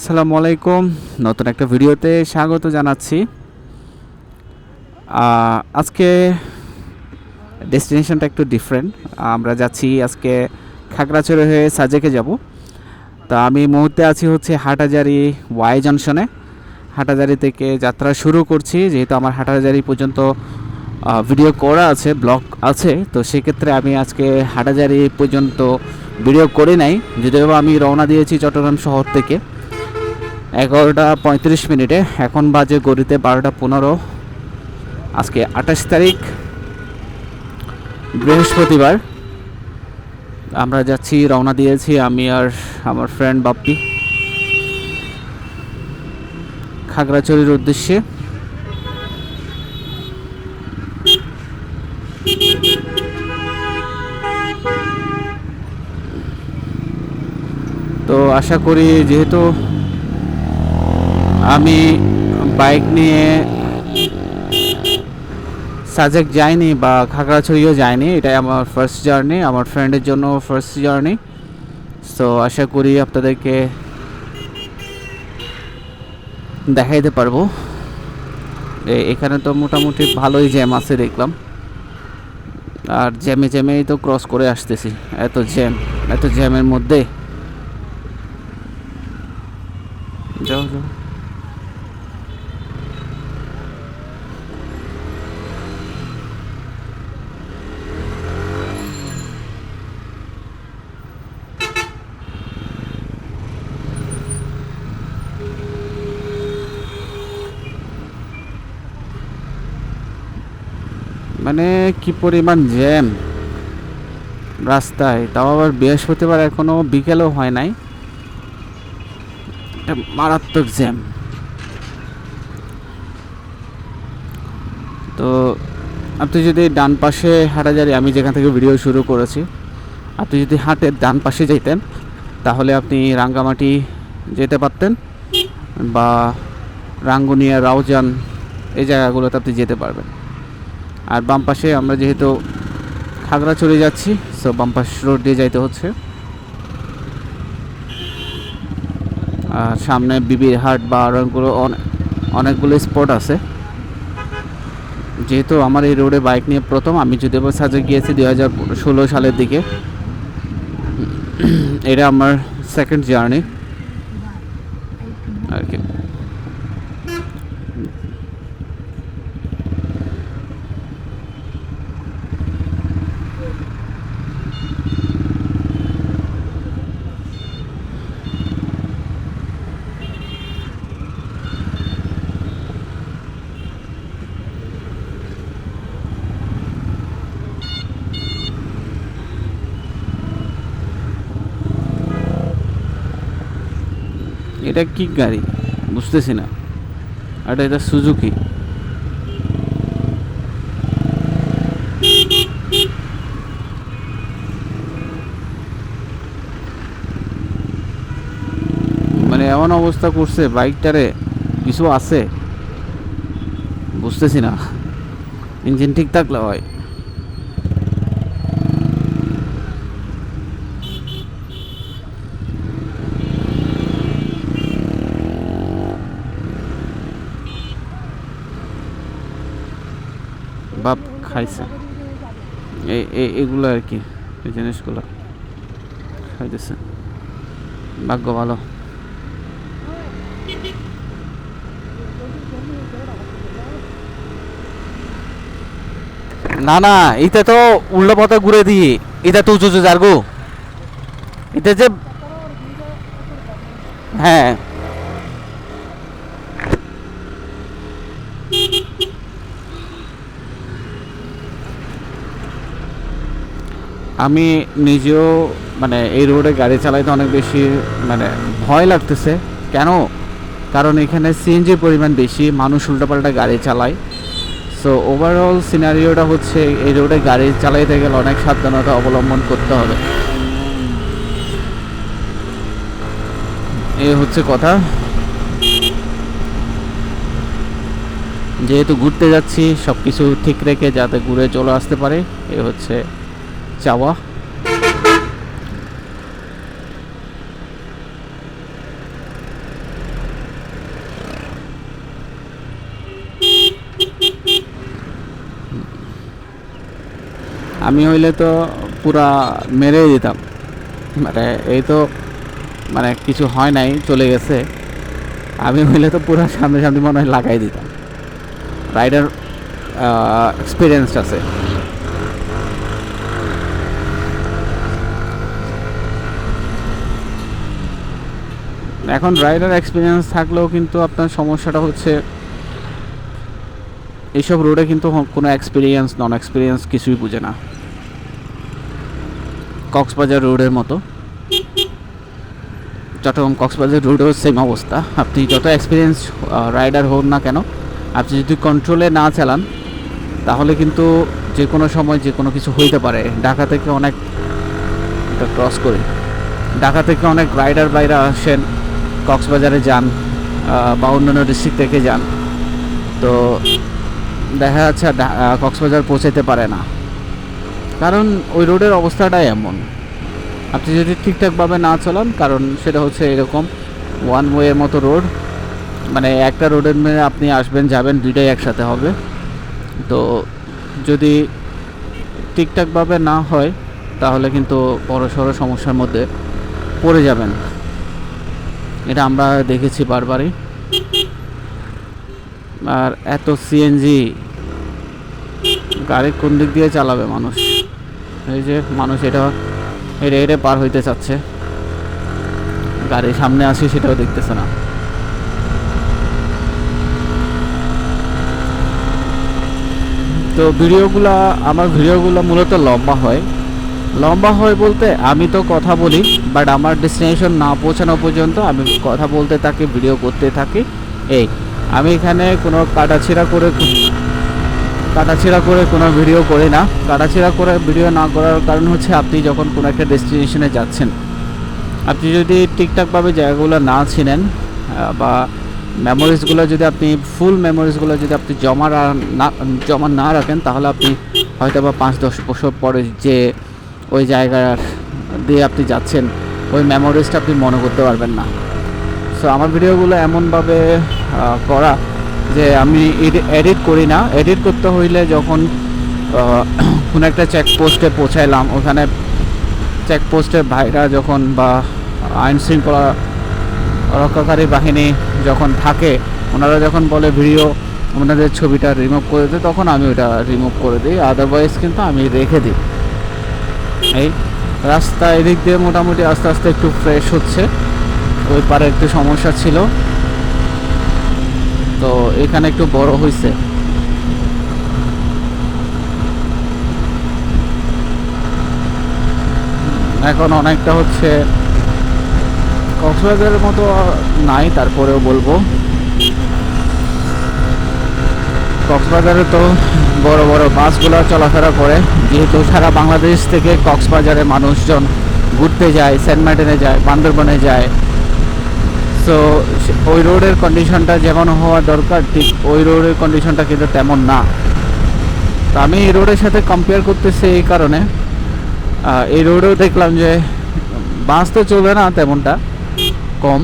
আসসালামু আলাইকুম। নতুন একটা ভিডিওতে স্বাগত জানাচ্ছি। আজকে ডেস্টিনেশনটা একটু ডিফারেন্ট। আমরা যাচ্ছি আজকে খাগড়াছড়ি হয়ে সাজেকে যাব। তা আমি এই মুহূর্তে আছি হচ্ছে হাটহাজারী ওয়াই জংশনে। হাটহাজারী থেকে যাত্রা শুরু করছি, যেহেতু আমার হাটহাজারী পর্যন্ত ভিডিও করা আছে, ব্লগ আছে। তো সেক্ষেত্রে আমি আজকে হাটহাজারী পর্যন্ত ভিডিও করে নাই, যদিও আমি রওনা দিয়েছি চট্টগ্রাম শহর থেকে 11টা 35 মিনিটে। এখন বাজে গড়িতে 12টা 15। আজকে 28 তারিখ, বৃহস্পতিবার। আমরা যাচ্ছি, রওনা দিয়েছি আমি আর আমার ফ্রেন্ড বাপ্পি খাগড়াছড়ির উদ্দেশ্যে। তো আশা করি, যেহেতু আমি বাইক নিয়ে সাজেক যাইনি বা খাগড়াছড়িও যাইনি, এটাই আমার ফার্স্ট জার্নি, আমার ফ্রেন্ডের জন্য ফার্স্ট জার্নি। সো আশা করি আপনাদেরকে দেখাইতে পারবো। এখানে তো মোটামুটি ভালোই জ্যাম আছে দেখলাম, আর জ্যামেই তো ক্রস করে আসতেছি। এত জ্যামের মধ্যে যাও। মানে কি পরিমাণ জ্যাম রাস্তায়, তাও আবার বৃহস্পতিবার, এখনো বিকেলও হয় নাই, একটা মারাত্মক জ্যাম। তো আপনি যদি ডান পাশে হাটহাজারী, আমি যেখান থেকে ভিডিও শুরু করেছি, আপনি যদি হাটের ডান পাশে যাইতেন তাহলে আপনি রাঙ্গামাটি যেতে পারতেন, বা রাঙ্গুনিয়া, রাউজান, এই জায়গাগুলোতে আপনি যেতে পারবেন। আর বাম পাশে আমরা যেহেতু খাগড়াছড়ি যাচ্ছি, সো বাম পাশ রোড দিয়ে যাইতে হচ্ছে। আর সামনে বিবির হাট বা আরগুলো অনেকগুলো স্পট আছে। যেহেতু আমার এই রোডে বাইক নিয়ে প্রথম, আমি যদিও সাজে গিয়েছি 2016 সালের দিকে, এটা আমার সেকেন্ড জার্নি আর কি। এটা কি গাড়ি বুঝতেছি না, এটা সুজুকি। মানে এমন অবস্থা করছে বাইকটারে, কিছু আছে বুঝতেছি না। ইঞ্জিন ঠিক থাকলে হয়। বাপ খাইছে এগুলো আর কি, এই জিনিসগুলো খাইতেছে। ভাগ্য ভালো। না না, এটা তো উল্টো পথে ঘুরে দিয়ে, এটা তো উঁচু যারগো, এটা যে, হ্যাঁ আমি নিজেও মানে এই রোডে গাড়ি চালাইতে অনেক বেশি মানে ভয় লাগতেছে। কেন? কারণ এখানে সিএনজির পরিমাণ বেশি, মানুষ উল্টাপাল্টা গাড়ি চালায়। সো ওভারঅল সিনারিওটা হচ্ছে, এই রোডে গাড়ি চালাইতে গেলে অনেক সাবধানতা অবলম্বন করতে হবে, এই হচ্ছে কথা। যেহেতু ঘুরতে যাচ্ছি, সব কিছু ঠিক রেখে যাতে ঘুরে চলে আসতে পারে, এ হচ্ছে চাওয়া। আমি হইলে তো পুরা মেরে দিতাম, মানে এই তো মানে কিছু হয় নাই, চলে গেছে। আমি হইলে তো পুরো সামনে সামনে মনে হয় লাগাই দিতাম। রাইডার এক্সপিরিয়েন্স আছে। এখন রাইডার এক্সপিরিয়েন্স থাকলেও কিন্তু আপনার সমস্যাটা হচ্ছে এইসব রোডে কিন্তু কোনো এক্সপিরিয়েন্স নন এক্সপিরিয়েন্স কিছুই বুঝে না। কক্সবাজার রোডের মতো, চট্টগ্রাম কক্সবাজার রোডেও সেম অবস্থা। আপনি যত এক্সপিরিয়েন্স রাইডার হন না কেন, আপনি যদি কন্ট্রোলে না চালান তাহলে কিন্তু যে কোনো সময় যে কোনো কিছু হইতে পারে। ঢাকা থেকে অনেক ক্রস করে ঢাকা থেকে অনেক রাইডার বাইরে আসেন, কক্সবাজারে যান বা অন্যান্য ডিস্ট্রিক্ট থেকে যান, তো দেখা যাচ্ছে কক্সবাজার পৌঁছাতে পারে না, কারণ ওই রোডের অবস্থাটাই এমন। আপনি যদি ঠিকঠাকভাবে না চালান, কারণ সেটা হচ্ছে এরকম ওয়ান ওয়ের মতো রোড, মানে একটা রোডের মেয়ে আপনি আসবেন যাবেন দুইটাই একসাথে হবে। তো যদি ঠিকঠাকভাবে না হয় তাহলে কিন্তু বড়সড় সমস্যার মধ্যে পড়ে যাবেন। এটা আমরা দেখেছি বারবারই। আর এত সিএনজি গাড়ি কোন দিক দিয়ে চালাবে মানুষ? এই যে মানুষ এটা এটা পার হইতে চাচ্ছে, গাড়ির সামনে আসে সেটাও দেখতেছে না। তো আমার ভিডিওগুলো মূলত লম্বা হয় বলতে আমি তো কথা বলি, বাট আমার ডেস্টিনেশন না পৌঁছানো পর্যন্ত আমি কথা বলতে থাকি, ভিডিও করতে থাকি। এই আমি এখানে কোনো কাটাছিড়া করে কোনো ভিডিও করি না। কাটাছিড়া করে ভিডিও না করার কারণ হচ্ছে, আপনি যখন কোনো একটা ডেস্টিনেশনে যাচ্ছেন, আপনি যদি ঠিকঠাকভাবে জায়গাগুলো না চিনেন বা মেমোরিজগুলো যদি আপনি ফুল মেমোরিজগুলো যদি আপনি জমা না রাখেন, তাহলে আপনি হয়তো বা 5-10 বছর পরে যে ওই জায়গার দিয়ে আপনি যাচ্ছেন ওই মেমোরিজটা আপনি মনে করতে পারবেন না। সো আমার ভিডিওগুলো এমনভাবে করা যে আমি এডিট করি না। এডিট করতে হইলে যখন কোনো একটা চেকপোস্টে পৌঁছাইলাম, ওখানে চেকপোস্টের ভাইরা যখন বা আইন শৃঙ্খলা রক্ষাকারী বাহিনী যখন থাকে, ওনারা যখন বলে ভিডিও ওনাদের ছবিটা রিমুভ করে দিই, তখন আমি ওটা রিমুভ করে দিই, আদারওয়াইজ কিন্তু আমি রেখে দিই। এই রাস্তা এদিক দিয়ে মোটামুটি আস্তে আস্তে একটু ফ্রেশ হচ্ছে, ওই পারে একটু সমস্যা ছিল, তো এখানে একটু বড় হয়েছে। এখন অনেকটা হচ্ছে কক্সবাজারের মতো নাই, তারপরেও বলবো কক্সবাজারে তো বড় বড় বাসগুলো চলাফেরা করে, যেহেতু সারা বাংলাদেশ থেকে কক্সবাজারে মানুষজন ঘুরতে যায়, সেন্ট মার্টিনে যায়, বান্দরবনে যায়। সো ওই রোডের কন্ডিশনটা যেমন হওয়া দরকার, ঠিক ওই রোডের কন্ডিশনটা কিন্তু তেমন না। তো আমি এই রোডের সাথে কম্পেয়ার করতেছি এই কারণে, এই রোডেও দেখলাম যে বাস তো চলবে না তেমনটা, কম,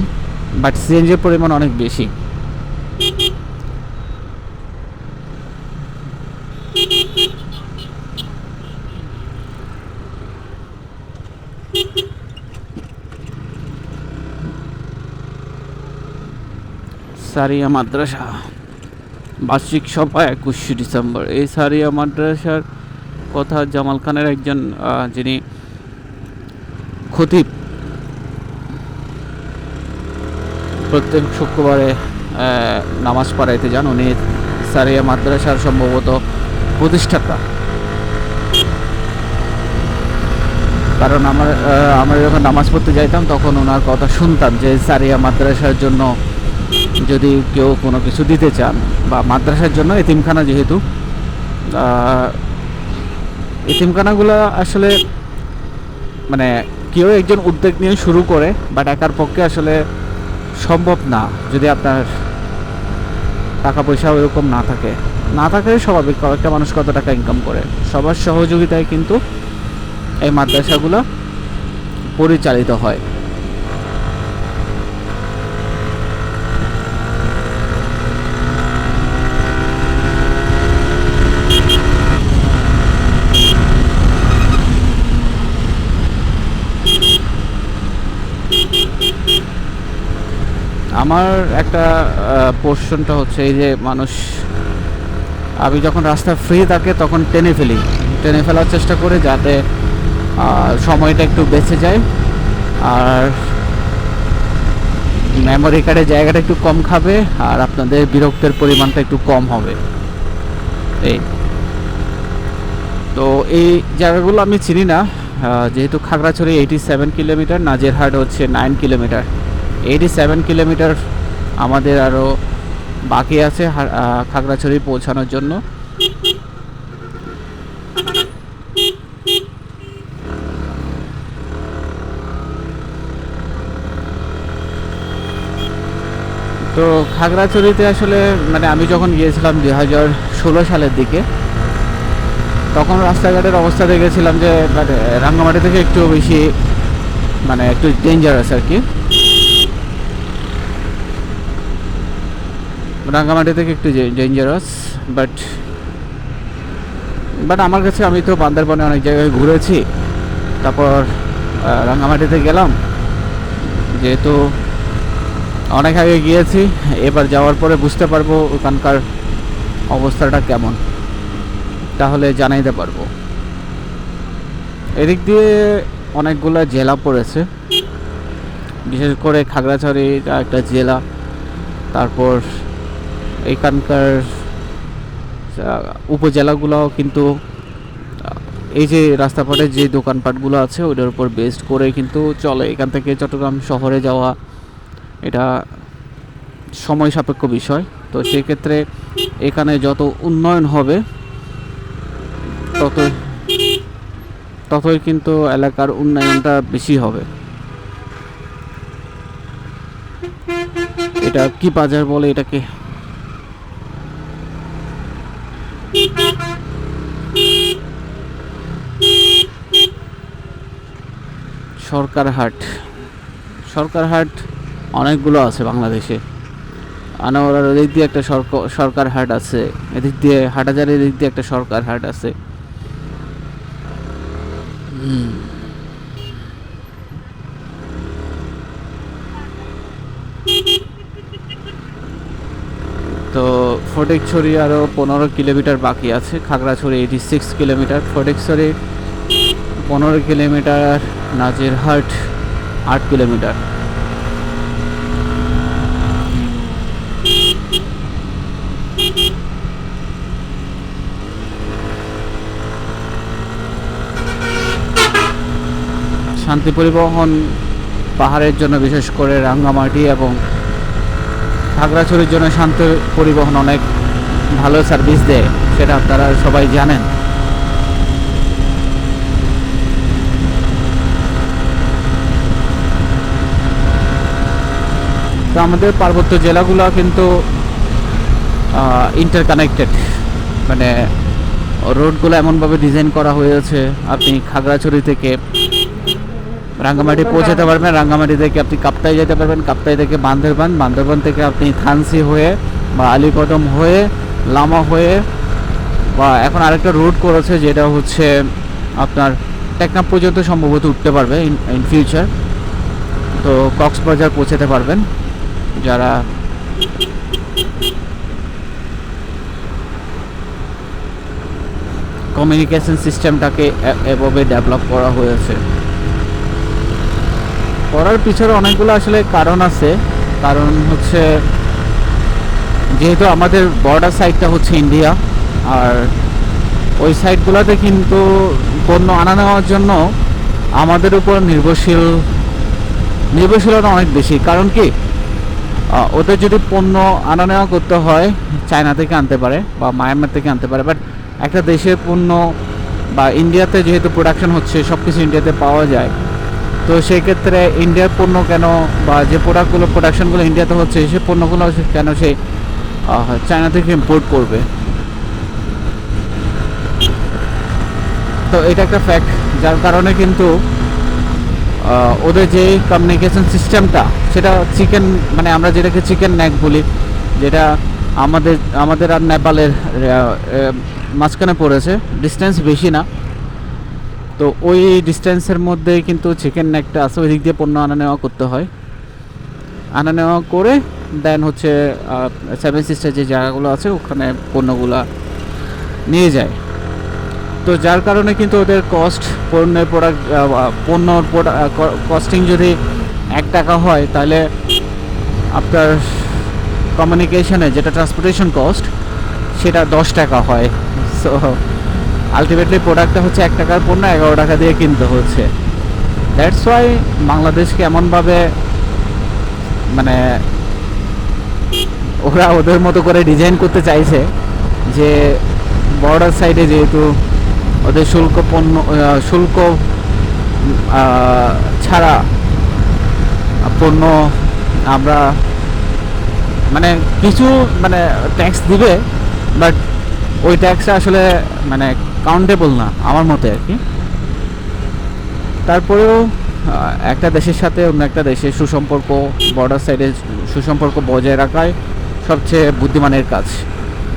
বাট সিএনজির পরিমাণ অনেক বেশি। সারিয়া মাদ্রাসা বার্ষিক সভা 21শে ডিসেম্বর। এই সারিয়া মাদ্রাসার কথা জামাল খানের একজন যিনি খতিব, প্রত্যেক শুক্রবারে নামাজ পড়াইতে যান, উনি সারিয়া মাদ্রাসার সম্ভবত প্রতিষ্ঠাতা। কারণ আমরা যখন নামাজ পড়তে যাইতাম তখন ওনার কথা শুনতাম যে সারিয়া মাদ্রাসার জন্য যদি কেউ কোনো কিছু দিতে চান, বা মাদ্রাসার জন্য এতিমখানা, যেহেতু এতিমখানাগুলো আসলে মানে কেউ একজন উদ্যোগ নিয়ে শুরু করে, বাট একার পক্ষে আসলে সম্ভব না যদি আপনার টাকা পয়সা ওরকম না থাকে স্বাভাবিক কয়েকটা মানুষ কত টাকা ইনকাম করে, সবার সহযোগিতায় কিন্তু এই মাদ্রাসাগুলো পরিচালিত হয়। আমার একটা পোর্শনটা হচ্ছে এই যে মানুষ, আমি যখন রাস্তা ফ্রি থাকে তখন টেনে ফেলার চেষ্টা করি যাতে সময়টা একটু বেঁচে যায়, আর মেমোরি কার্ডের জায়গাটা একটু কম খাবে, আর আপনাদের বিরক্তের পরিমাণটা একটু কম হবে। এই তো এই জায়গাগুলো আমি চিনি না, যেহেতু খাগড়াছড়ি 87 কিলোমিটার, নাজিরহাট হচ্ছে 9 কিলোমিটার। 87 কিলোমিটার আমাদের আরও বাকি আছে খাগড়াছড়ি পৌঁছানোর জন্য। তো খাগড়াছড়িতে আসলে মানে আমি যখন গিয়েছিলাম 2016 সালের দিকে, তখন রাস্তাঘাটের অবস্থা দেখেছিলাম যে মানে রাঙ্গামাটি থেকে একটু বেশি মানে একটু ডেঞ্জারাস আর কি। রাঙ্গামাটি থেকে একটু ডেঞ্জারাস, বাট আমার কাছে, আমি তো বান্দরবনে অনেক জায়গায় ঘুরেছি, তারপর রাঙ্গামাটিতে গেলাম, যেহেতু অনেক আগে গিয়েছি, এবার যাওয়ার পরে বুঝতে পারবো ওখানকার অবস্থাটা কেমন, তাহলে জানাইতে পারবো। এদিক দিয়ে অনেকগুলো জেলা পড়েছে, বিশেষ করে খাগড়াছড়িটা একটা জেলা। তারপর এইখানকার উপজেলাগুলো কিন্তু এই যে রাস্তাঘাটের যে দোকানপাটগুলো আছে ওইটার উপর বেসড করে কিন্তু চলে। এখান থেকে চট্টগ্রাম শহরে যাওয়া এটা সময় সাপেক্ষ বিষয়। তো সেক্ষেত্রে এখানে যত উন্নয়ন হবে ততই কিন্তু এলাকার উন্নয়নটা বেশি হবে। এটা কি বাজার বলে এটাকে? সরকারহাট অনেকগুলো আছে বাংলাদেশে। আনোয়ারার এদিক দিয়ে একটা সরকারহাট আছে, এদিক দিয়ে হাটহাজারির এদিক দিয়ে একটা সরকারহাট আছে। তো ফটিকছড়ি আরও 15 কিলোমিটার বাকি আছে। Khagrachhari 86 kilometre, Fatikchhari 15 kilometre, Nazirhat 8 kilometre. Shanti Paribahan পাহাড়ের জন্য, বিশেষ করে রাঙ্গামাটি এবং খাগড়াছড়ির জন্য শান্তি পরিবহন অনেক ভালো সার্ভিস দেয়, সেটা আপনারা সবাই জানেন। তো আমাদের পার্বত্য জেলাগুলো কিন্তু ইন্টারকানেক্টেড, মানে রোডগুলো এমনভাবে ডিজাইন করা হয়েছে, আপনি খাগড়াছড়ি থেকে রাঙ্গামাটি পৌঁছাতে পারবেন, রাঙ্গামাটি থেকে আপনি কাপ্তাই যেতে পারবেন, কাপ্তাই থেকে বান্দরবান থেকে আপনি থানসি হয়ে বা আলীকদম হয়ে, লামা হয়ে, বা এখন আরেকটা রুট করেছে যেটা হচ্ছে আপনার টেকনাফ পর্যন্ত সম্ভবত উঠতে পারবে ইন ফিউচার। তো কক্সবাজার পৌঁছাতে পারবেন যারা কমিউনিকেশন সিস্টেমটাকে এভাবে ডেভেলপ করা হয়েছে। করার পিছনে অনেকগুলো আসলে কারণ আছে। কারণ হচ্ছে যেহেতু আমাদের বর্ডার সাইডটা হচ্ছে ইন্ডিয়া, আর ওই সাইডগুলোতে কিন্তু পণ্য আনা নেওয়ার জন্য আমাদের উপর নির্ভরশীলতা অনেক বেশি। কারণ কি, ওদের যদি পণ্য আনা নেওয়া করতে হয় চায়না থেকে আনতে পারে বা মায়ানমার থেকে আনতে পারে, বাট একটা দেশের পণ্য বা ইন্ডিয়াতে যেহেতু প্রোডাকশন হচ্ছে, সব কিছু ইন্ডিয়াতে পাওয়া যায়, তো সেক্ষেত্রে ইন্ডিয়ার পণ্য কেন, বা যে প্রোডাকশনগুলো ইন্ডিয়াতে হচ্ছে সেই পণ্যগুলো কেন সে চায়না থেকে ইম্পোর্ট করবে? তো এটা একটা ফ্যাক্ট, যার কারণে কিন্তু ওদের যে কমিউনিকেশন সিস্টেমটা, সেটা চিকেন, মানে আমরা যেটাকে চিকেন নেক বলি, যেটা আমাদের আর নেপালের মাঝখানে পড়েছে, ডিস্টেন্স বেশি না, তো ওই ডিস্টেন্সের মধ্যে কিন্তু চিকেন নেকটা আছে, ওই দিক দিয়ে পণ্য আনা নেওয়া করতে হয়। আনা নেওয়া করে দেন হচ্ছে সেভেন সিস্টার যে জায়গাগুলো আছে ওখানে পণ্যগুলা নিয়ে যায়। তো যার কারণে কিন্তু ওদের কস্ট পণ্যের প্রোডাক্ট পণ্যর কস্টিং যদি 1 টাকা হয় তাহলে আপনার কমিউনিকেশনে যেটা ট্রান্সপোর্টেশন কস্ট সেটা 10 টাকা হয়। সো আলটিমেটলি প্রোডাক্টটা হচ্ছে 1 টাকার পণ্য 11 টাকা দিয়ে কিনতে হচ্ছে। দ্যাটস ওয়াই বাংলাদেশকে এমনভাবে মানে ওরা ওদের মতো করে ডিজাইন করতে চাইছে যে বর্ডার সাইডে যেহেতু ওদের শুল্ক ছাড়া পণ্য আমরা মানে কিছু মানে ট্যাক্স দিবে, বাট ওই ট্যাক্সটা আসলে মানে কাউন্টেবল না আমার মতে আর কি। তারপরেও একটা দেশের সাথে অন্য একটা দেশের সুসম্পর্ক, বর্ডার সাইডে সুসম্পর্ক বজায় রাখাই সবচেয়ে বুদ্ধিমানের কাজ।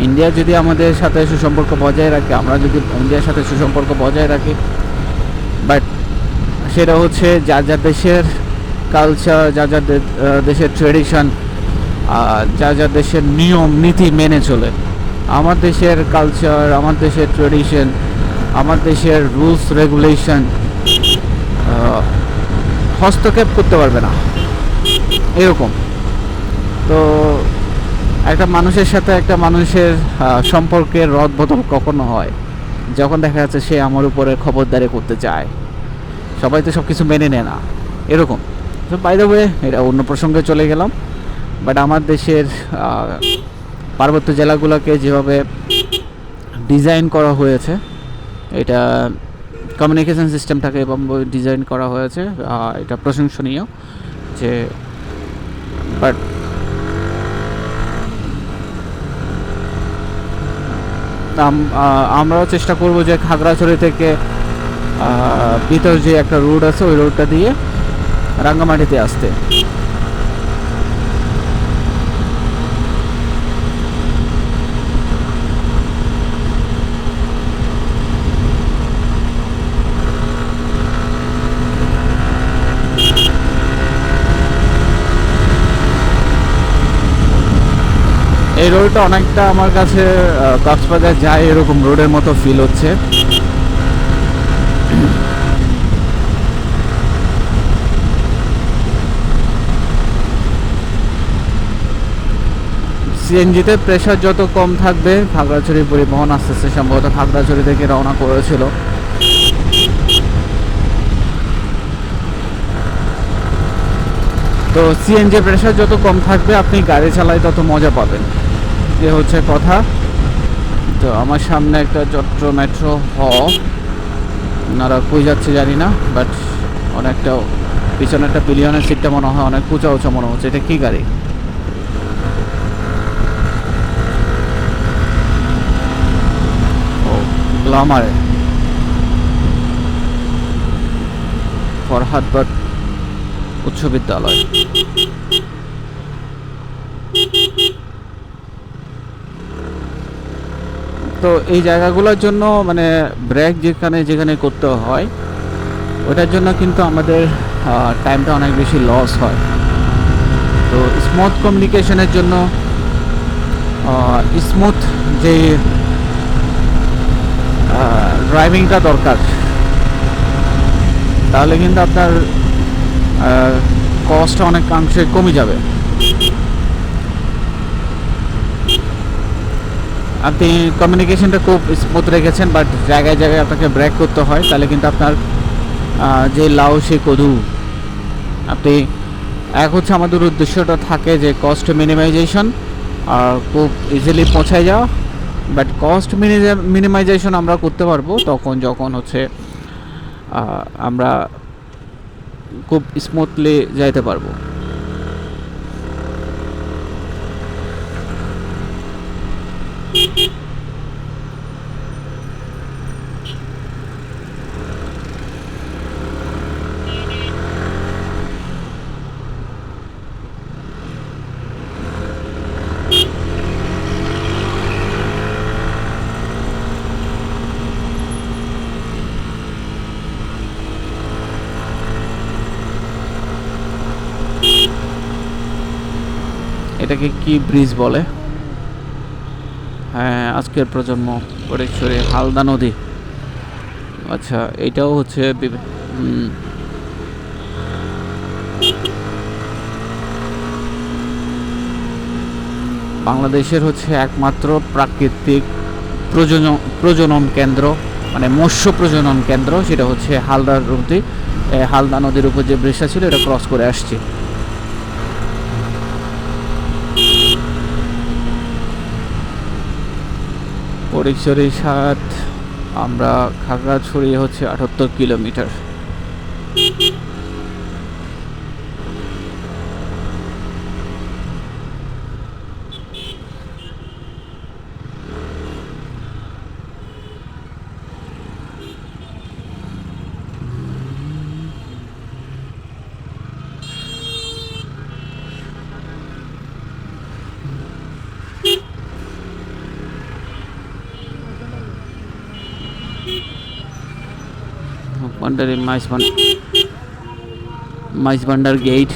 ইন্ডিয়া যদি আমাদের সাথে সুসম্পর্ক বজায় রাখে, আমরা যদি ইন্ডিয়ার সাথে সুসম্পর্ক বজায় রাখি, বাট সেটা হচ্ছে যার যার দেশের কালচার, যার যার দেশের ট্রেডিশন, যার যার দেশের নিয়ম নীতি মেনে চলে। আমার দেশের কালচার, আমার দেশের ট্রেডিশন, আমার দেশের রুলস রেগুলেশন হস্তক্ষেপ করতে পারবে না এরকম। তো একটা মানুষের সাথে একটা মানুষের সম্পর্কের রদ বদল কখনো হয় যখন দেখা যাচ্ছে সে আমার উপরে খবরদারি করতে চায়। সবাই তো সব কিছু মেনে নেয় না এরকম। তো বাই দ্য ওয়ে এটা অন্য প্রসঙ্গে চলে গেলাম। বাট আমার দেশের পার্বত্য জেলাগুলোকে যেভাবে ডিজাইন করা হয়েছে, এটা কমিউনিকেশন সিস্টেমটাকে এবং ডিজাইন করা হয়েছে, এটা প্রশংসনীয়। যে বাট আমরাও চেষ্টা করব যে খাগড়াছড়ি থেকে ভিতর যে একটা রোড আছে ওই রোডটা দিয়ে রাঙ্গামাটিতে আসতে। এই রোডটা অনেকটা আমার কাছে কক্সবাজার যায় এরকম রোডের মতো ফিল হচ্ছে। সিএনজিতে প্রেশার যত কম থাকবে, খাগড়াছড়ি পরিবহন আস্তে আস্তে সম্ভবত খাগড়াছড়ি থেকে রওনা করেছিল। তো সিএনজি প্রেশার যত কম থাকবে আপনি গাড়ি চালায় তত মজা পাবেন, এ হচ্ছে কথা। তো আমার সামনে একটা চট্ট মেট্রো ওনারা কই যাচ্ছে জানি না, বাট অনেকটা পিছনে একটা পিলিয়নের সিটটা মনে হয় অনেক উঁচা উঁচা মনে হচ্ছে। এটা কি গাড়ি? ও গ্লামার, ফরহাদ বাট উচ্চ বিদ্যালয়। তো এই জায়গাগুলোর জন্য মানে ব্রেক যেখানে যেখানে করতে হয় ওটার জন্য কিন্তু আমাদের টাইমটা অনেক বেশি লস হয়। তো স্মুথ কমিউনিকেশনের জন্য স্মুথ যে ড্রাইভিংটা দরকার, তাহলে কিন্তু আপনার কস্টটা অনেকাংশে কমে যাবে। আপনি কমিউনিকেশনটা খুব স্মুথ রেখেছেন, বাট জায়গায় জায়গায় আপনাকে ব্রেক করতে হয়, তাহলে কিন্তু আপনার যে লাউ সে কদু। আপনি এক হচ্ছে আমাদের উদ্দেশ্যটা থাকে যে কস্ট মিনিমাইজেশন আর খুব ইজিলি পৌঁছায় যাওয়া, বাট কস্ট মিনিমাইজেশন আমরা করতে পারবো তখন যখন হচ্ছে আমরা খুব স্মুথলি যাইতে পারবো। এটাকে কি ব্রিজ বলে? হ্যাঁ, আজকের প্রজন্ম ফটিকছড়ি হালদা নদী। আচ্ছা, এটাও হচ্ছে বাংলাদেশের হচ্ছে একমাত্র প্রাকৃতিক প্রজনন কেন্দ্র, মানে মৎস্য প্রজনন কেন্দ্র, সেটা হচ্ছে হালদা নদী। হালদা নদীর উপর যে ব্রিজটা ছিল এটা ক্রস করে আসছি। ফটিকছড়ি ৭, আমরা খাগড়াছড়ি হচ্ছে ৭৮ কিলোমিটার। ভান্ডারি মাইজ ভান্ডার গেট।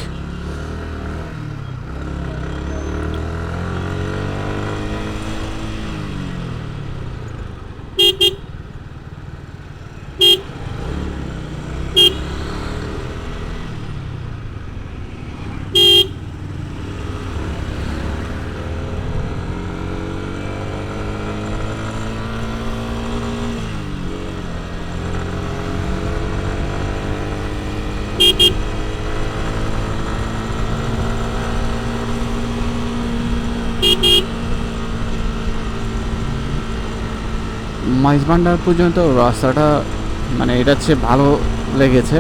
মাইজভান্ডার পর্যন্ত রাস্তাটা মানে এটা চেয়ে ভালো লেগেছে,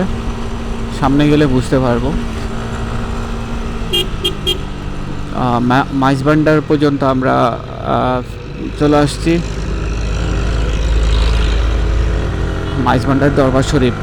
সামনে গেলে বুঝতে পারবো। মাইজভান্ডার পর্যন্ত আমরা চলে আসছি। মাইজভান্ডার দরবার শরীফ।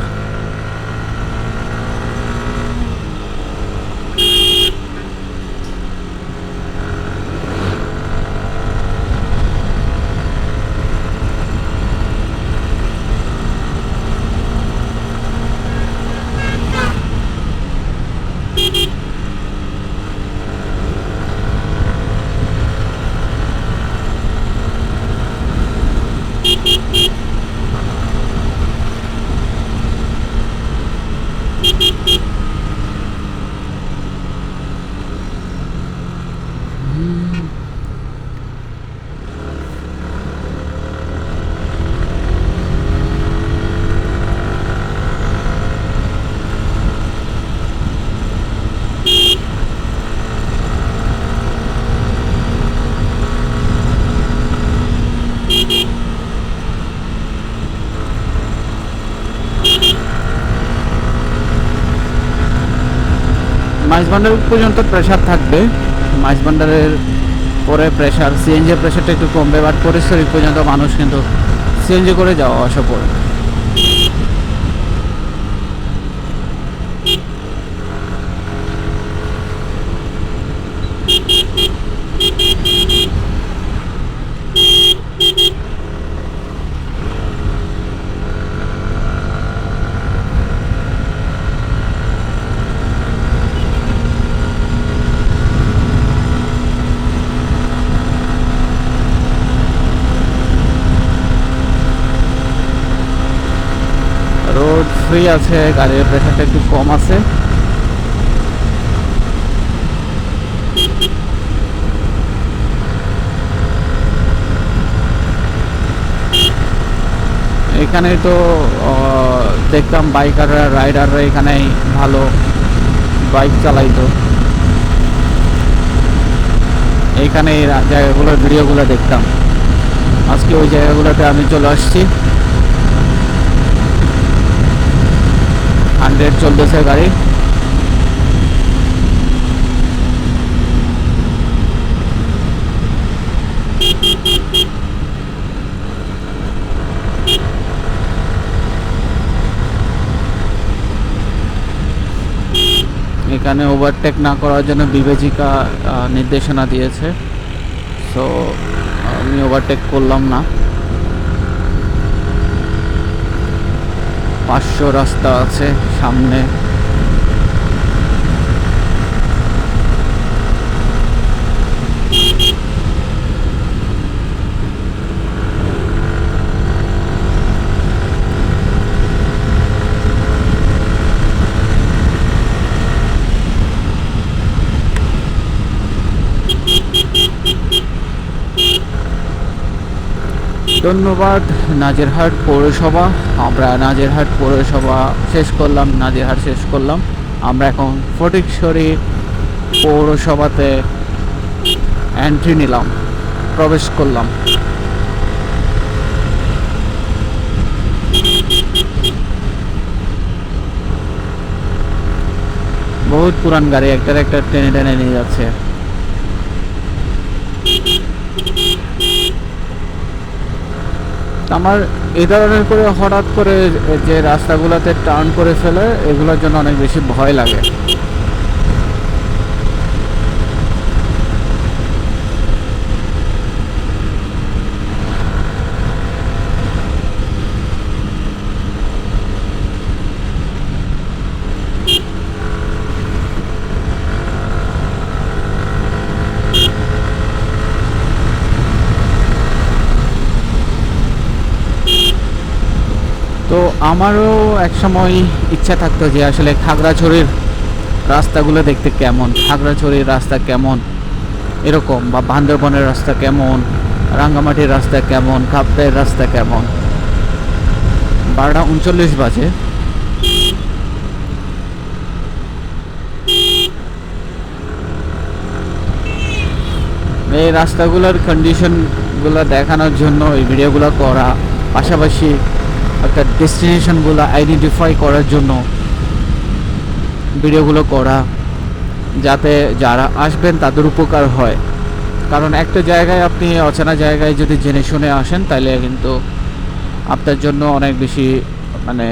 মাইজভান্ডার পর্যন্ত প্রেশার থাকবে, মাইজভান্ডারের পরে প্রেশার সিএনজি প্রেশারটা একটু কমবে, বাট ফটিকছড়ি পর্যন্ত মানুষ কিন্তু সিএনজি করে যাওয়া আসা করে। রোড ফ্রি আছে, গাড়ির প্রেশারটা একটু কম আছে। এখানে তো দেখতাম বাইকাররা রাইডাররা এখানেই ভালো বাইক চালাইতো, এইখানে এই জায়গাগুলোর ভিডিওগুলো দেখতাম। আজকে ওই জায়গাগুলোতে আমি চলে আসছি। 100 চলতেছে গাড়ি। এখানে ওভারটেক না করার জন্য বিবেচিকা নির্দেশনা দিয়েছে, সো আমি ওভারটেক করলাম না। 500 রাস্তা আছে সামনে। ধন্যবাদ নাজিরহাট পৌরসভা। আমরা নাজিরহাট পৌরসভা শেষ করলাম, নাজিরহাট শেষ করলাম। আমরা এখন ফটিকছড়ি পৌরসভাতে এন্ট্রি নিলাম, প্রবেশ করলাম। বহুত পুরান গাড়ি একটার একটা টেনে টেনে নিয়ে যাচ্ছে। আমার এই ধরনের করে হঠাৎ করে যে রাস্তাগুলোতে টার্ন করে ফেলে, এগুলোর জন্য অনেক বেশি ভয় লাগে। তো আমারও এক সময় ইচ্ছা থাকতো যে আসলে খাগড়াছড়ির রাস্তাগুলো দেখতে কেমন, খাগড়াছড়ির রাস্তা কেমন এরকম, বা বান্দরবনের রাস্তা কেমন, রাঙ্গামাটির রাস্তা কেমন, কাপ্তাইয়ের রাস্তা কেমন। 12:39 বাজে। এই রাস্তাগুলোর কন্ডিশনগুলো দেখানোর জন্য এই ভিডিওগুলো করা, পাশাপাশি একটা ডেস্টিনেশনগুলো আইডেন্টিফাই করার জন্য ভিডিওগুলো করা, যাতে যারা আসবেন তাদের উপকার হয়। কারণ একটা জায়গায় আপনি অচেনা জায়গায় যদি জেনে শুনে আসেন, তাহলে কিন্তু আপনার জন্য অনেক বেশি মানে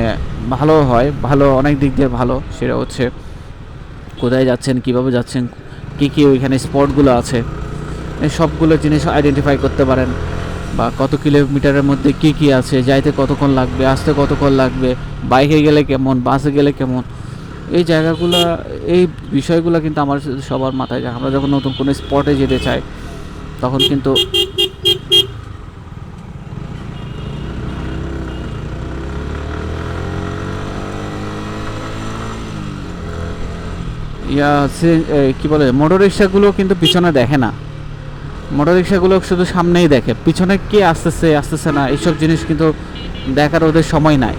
ভালো হয়, ভালো অনেক দিক দিয়ে ভালো। সেটা হচ্ছে কোথায় যাচ্ছেন, কিভাবে যাচ্ছেন, কী কী ওইখানে স্পটগুলো আছে, এই সবগুলো জিনিস আইডেন্টিফাই করতে পারেন। বা কত কিলোমিটারের মধ্যে কী কী আছে, যাইতে কতক্ষণ লাগবে, আসতে কতক্ষণ লাগবে, বাইকে গেলে কেমন, বাসে গেলে কেমন, এই জায়গাগুলো, এই বিষয়গুলো কিন্তু আমার সবার মাথায় যায়। আমরা যখন নতুন কোনো স্পটে যেতে চাই, তখন কিন্তু কি বলে, মোটর রিক্সাগুলো কিন্তু পিছনে দেখে না। মোটর রিক্সাগুলো শুধু সামনেই দেখে, পিছনে কে আসতেছে আসতেছে না এইসব জিনিস কিন্তু দেখার ওদের সময় নাই।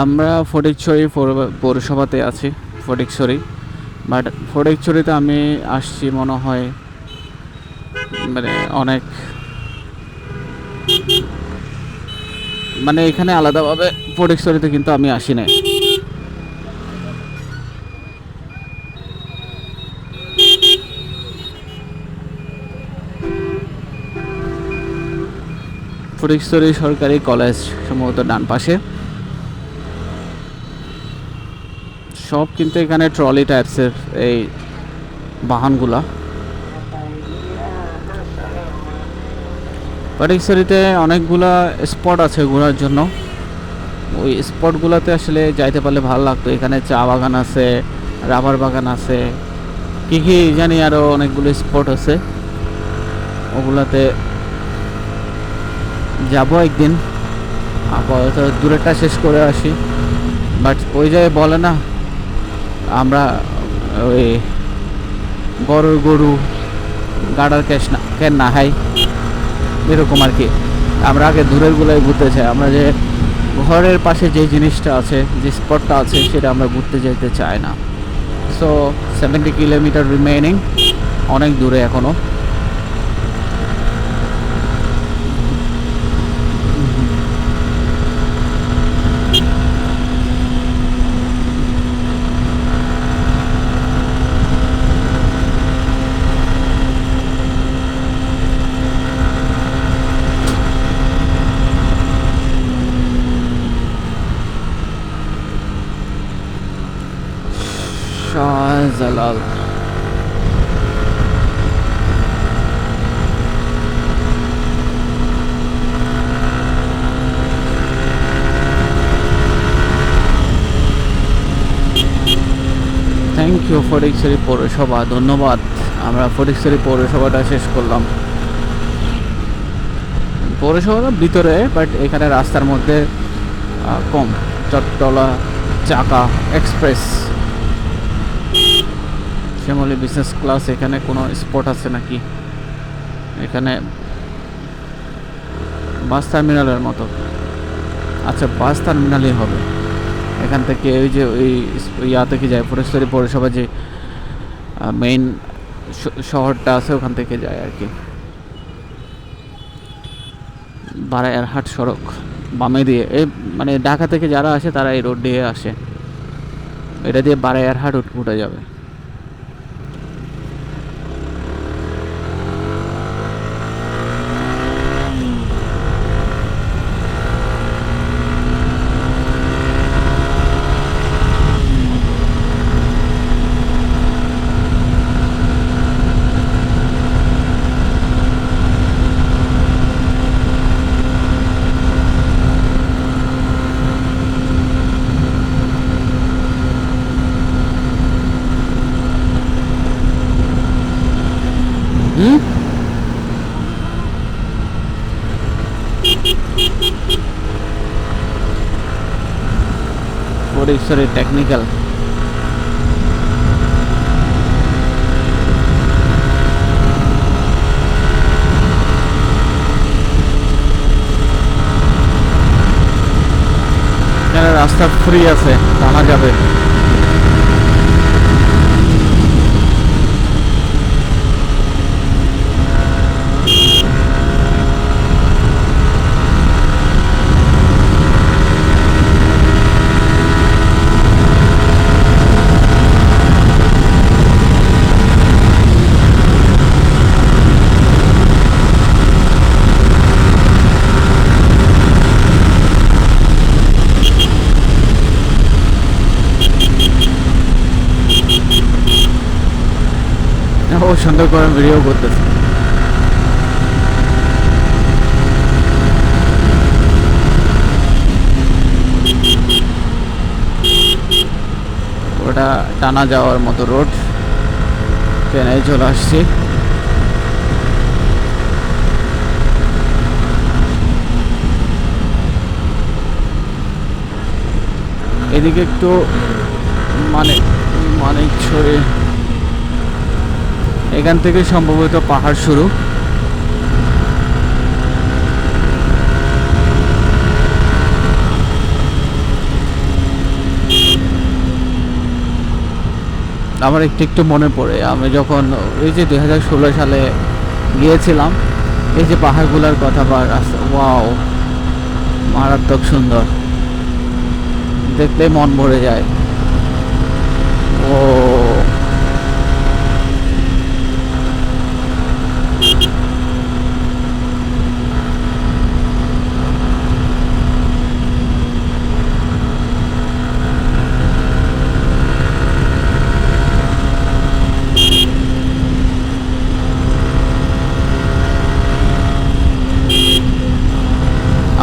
আমরা ফটিকছড়ি পৌরসভাতে আছি, ফটিকছড়ি। বাট ফটিকছড়িতে আমি আসছি মনে হয় মানে অনেক, মানে এখানে আলাদাভাবে ফটিকছড়িতে কিন্তু আমি আসি নাই। ফটিকছড়ি সরকারি কলেজ সম্ভবত ডান পাশে। সব কিন্তু এখানে ট্রলি টাইপসের এই বাহনগুলা। ফটিকছড়িতে অনেকগুলা স্পট আছে ঘোরার জন্য। ওই স্পটগুলোতে আসলে যাইতে পারলে ভালো লাগতো। এখানে চা বাগান আছে, রাবার বাগান আছে, কী কী জানি আরও অনেকগুলো স্পট আছে। ওগুলাতে যাবো একদিন, আপাতত দূরেরটা শেষ করে আসি। বাট ওই জায়গায় বলে না, আমরা ওই বড় গরু গাড়ার কেন না হাই, এরকম আর কি। আমরা আগে দূরেরগুলোই ঘুরতে চাই। আমরা যে ঘরের পাশে যে জিনিসটা আছে, যে স্পটটা আছে, সেটা আমরা ঘুরতে যেতে চাই না। সো 70 কিলোমিটার রিমেইনিং, অনেক দূরে এখনও। Shahjalal, thank thank you Fatikchhari পৌরসভা, ধন্যবাদ। আমরা ফটিকছড়ি পৌরসভাটা শেষ করলাম। পৌরসভার ভিতরে, বাট এখানে রাস্তার মধ্যে কম। চট্টলা চাকা এক্সপ্রেস, শ্যামলী বিজনেস ক্লাস। এখানে কোনো স্পট আছে নাকি? এখানে বাস টার্মিনালের মতো। আচ্ছা, বাস টার্মিনালই হবে। এখান থেকে ওই যে ওই ইয়া থেকে যায়, ফটিকছড়ি পৌরসভা যে মেইন শহরটা আছে ওখান থেকে যায় আর কি। বারাইয়ারহাট সড়ক বামে দিয়ে, এই মানে ঢাকা থেকে যারা আসে তারা এই রোড দিয়ে আসে, এটা দিয়ে বারাইয়ারহাট উঠে যাবে। ফটিকছড়ি টেকনিক্যাল। এখানে রাস্তা ফ্রি আছে, টানা যাবে। ও সুন্দর করে ভিডিও করতেছে। ওটা টানা যাওয়ার মতো রোড, ট্রেনে চলে আসছি। এদিকে একটু মানিকছড়ি, এখান থেকে সম্ভবত পাহাড় শুরু। আমার একটু মনে পড়ে, আমি যখন ওই যে 2016 সালে গিয়েছিলাম, এই যে পাহাড়গুলোর কথা বা রাস্তা, ওয়াও মারাত্মক সুন্দর, দেখলে মন ভরে যায়। ও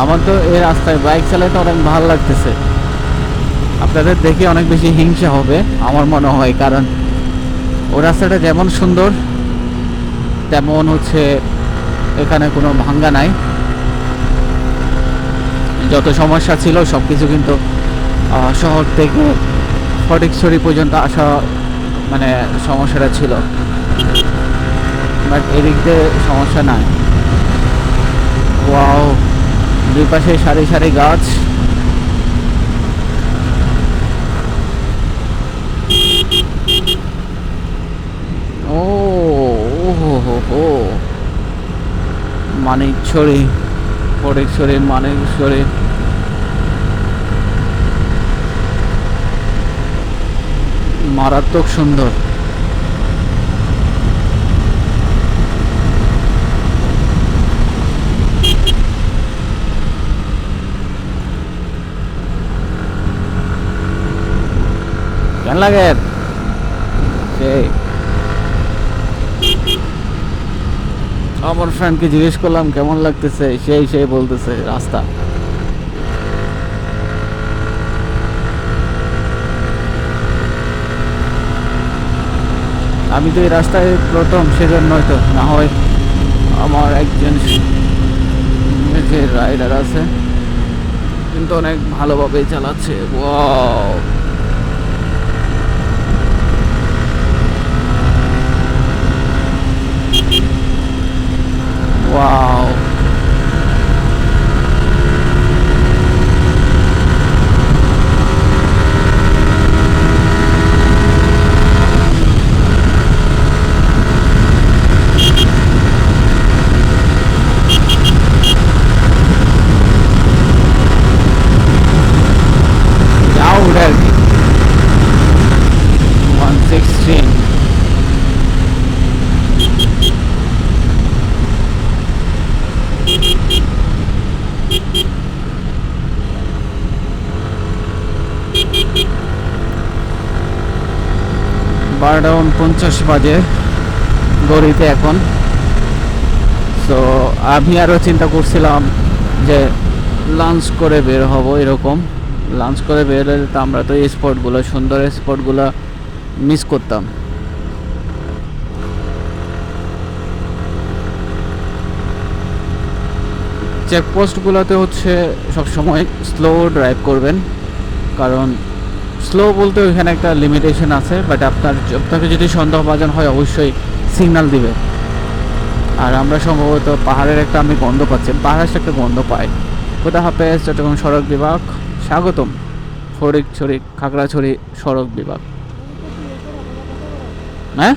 আমার তো এই রাস্তায় বাইক চালাতে অনেক ভালো লাগতেছে। আপনাদের দেখে অনেক বেশি হিংসা হবে আমার মনে হয়, কারণ ও রাস্তাটা যেমন সুন্দর তেমন হচ্ছে এখানে কোনো ভাঙ্গা নাই। যত সমস্যা ছিল সব কিছু কিন্তু শহর থেকে ফটিকছড়ি পর্যন্ত আসা মানে সমস্যাটা ছিল, বাট এদিক দিয়ে সমস্যা নাই। ওয়াও, দুই পাশে সারি সারি গাছ। ও হো মানিকছড়ি, ফটিকছড়ি মানিকছড়ি। মারাত্মক সুন্দর। কেমন লাগে? সেই আমার ফ্রেন্ডকে জিজ্ঞেস করলাম কেমন লাগতেছে, সেই বলতেছে রাস্তা। আমি তো এই রাস্তায় প্রথম, সেজন্যই তো, না হয় আমার একজন যে রাইডার আছে কিন্তু অনেক ভালোভাবেই চালাচ্ছে। ওয়াও, ওয়াও, যাও উঠে আর কি। 116। বারোটা 49 বাজে গড়িতে এখন। তো আমি আরও চিন্তা করছিলাম যে লাঞ্চ করে বের হব, এরকম লাঞ্চ করে বের হলে তো আমরা তো এই স্পটগুলো, সুন্দর স্পটগুলো মিস করতাম। চেকপোস্টগুলোতে হচ্ছে সবসময় স্লো ড্রাইভ করবেন, কারণ স্লো বলতে ওইখানে একটা লিমিটেশন আছে, বাট আপনাকে যদি সন্দেহভাজন হয় অবশ্যই সিগন্যাল দিবে। আর আমরা সম্ভবত পাহাড়ের একটা, আমি গন্ধ পাচ্ছি, পাহাড়ের একটা গন্ধ পাই। কোথা হাফেজ, চট্টগ্রাম সড়ক বিভাগ স্বাগতম। ফটিকছড়ি খাগড়াছড়ি সড়ক বিভাগ। হ্যাঁ,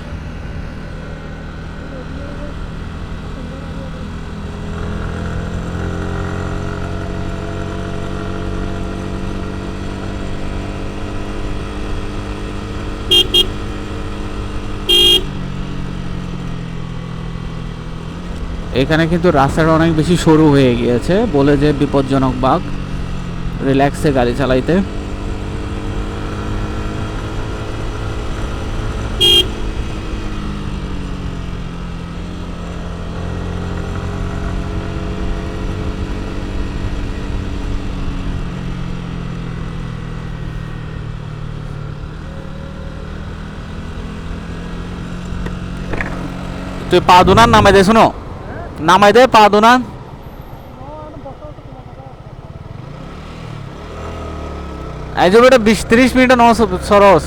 এখানে কিন্তু রাস্তাটা অনেক বেশি সরু হয়ে গিয়েছে, বলে যে বিপজ্জনক বাঁক, রিল্যাক্সে গাড়ি চালাইতে। তুই পা দুনার নামাই দে, শুনো, নামাই দে পা দুনার। এই যে বেটা 20-30 মিনিট সরস।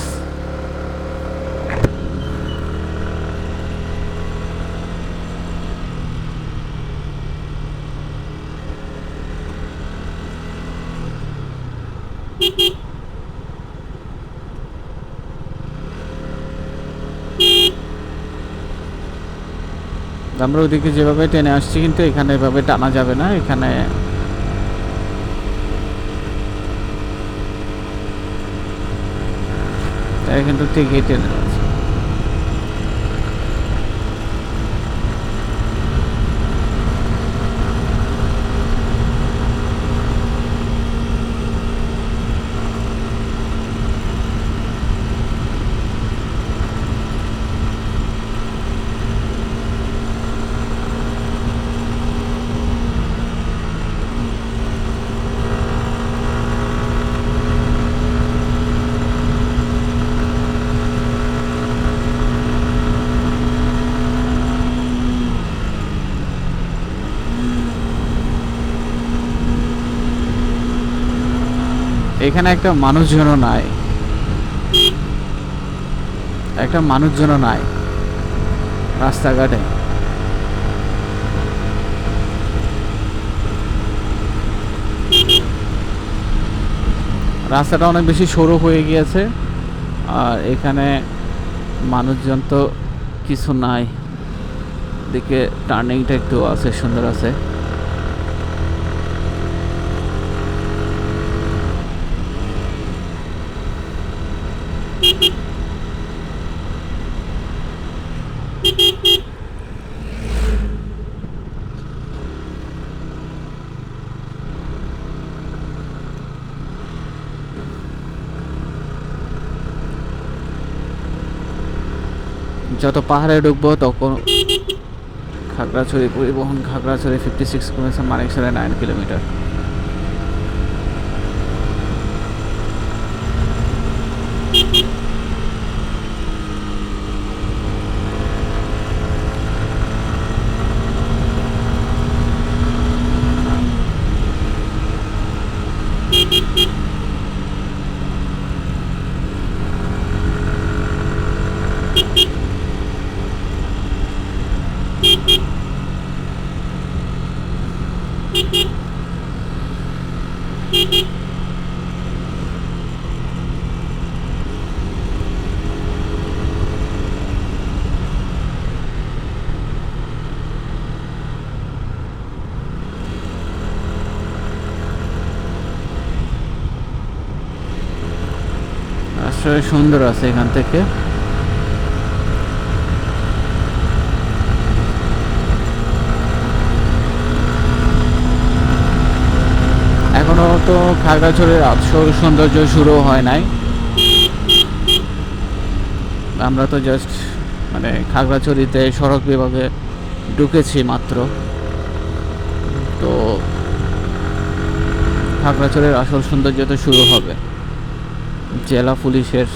আমরা ওইদিকে যেভাবে টেনে আসছি, কিন্তু এখানে এভাবে টানা যাবে না, এখানে কিন্তু ঠিকই টেনে যাচ্ছে। এখানে একটা মানুষজনও নাই, একটা মানুষজনও নাই রাস্তাঘাটে। রাস্তাটা অনেক বেশি সরু হয়ে গিয়েছে, আর এখানে মানুষজন তো কিছু নাই। দিকে টার্নিংটা একটু আছে, সুন্দর আছে। যত পাহাড়ে ঢুকবো তখন খাগড়াছড়ি পরিবহন, খাগড়াছড়ি 56 কিলোমিটার, মানিকছড়ি 9 কিলোমিটার। ভিউটা সুন্দর আছে এখান থেকে। এখনো তো খাগড়াছড়ির আসল সৌন্দর্য শুরু হয় নাই। আমরা তো জাস্ট মানে খাগড়াছড়িতে সড়ক বিভাগে ঢুকেছি মাত্র। তো খাগড়াছড়ির আসল সৌন্দর্য তো শুরু হবে। জেলা পুলিশের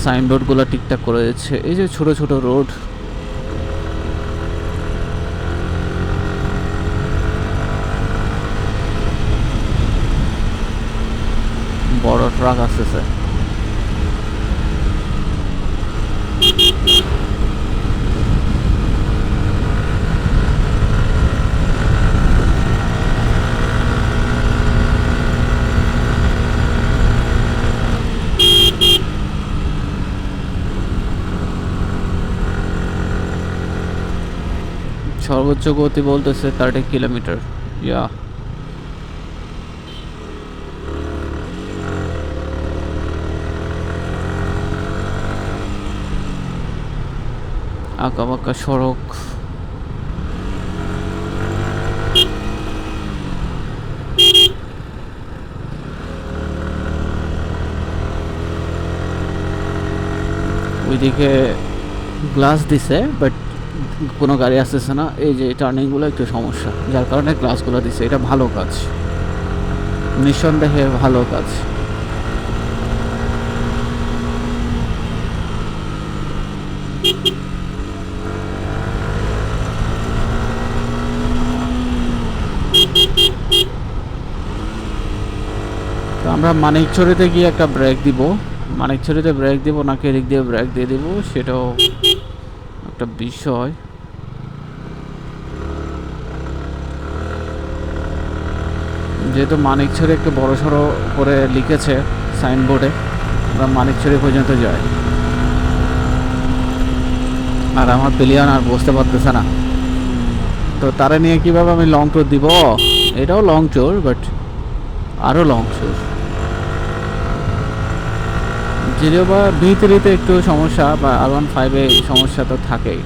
সাইনবোর্ডগুলো ঠিকঠাক করে দিচ্ছে। এই যে ছোট ছোট রোড, বড় ট্রাক আসতেছে। সর্বোচ্চ গতি বলতেছে 30 কিলোমিটার। ইয়া আঁকাবাঁকা সড়ক। ওইদিকে গ্লাস দিছে বাট কোনো গাড়ি আসতেছে না। এই যে টার্নিংগুলো একটু সমস্যা, যার কারণে গ্লাসগুলো দিছে। এটা ভালো কাজ, নিঃসন্দেহে ভালো কাজ। তো আমরা মানিকছড়িতে গিয়ে একটা ব্রেক দিব। মানিকছড়িতে ব্রেক দিব নাকি এদিক দিয়ে ব্রেক দিয়ে দিব সেটাও একটা বিষয়। যেহেতু মানিকছড়ি একটু বড় সড়ো করে লিখেছে সাইনবোর্ডে, আমরা মানিকছড়ি পর্যন্ত যাই। আর আমার প্লেয়ার আর বসতে পারতেছে না, তো তারা নিয়ে কিভাবে আমি লং ট্যুর দিব। এটাও লং ট্যুর বাট আরও লং ট্যুর। যদিও বা V3-তে একটু সমস্যা বা R15-এ সমস্যা তো থাকেই।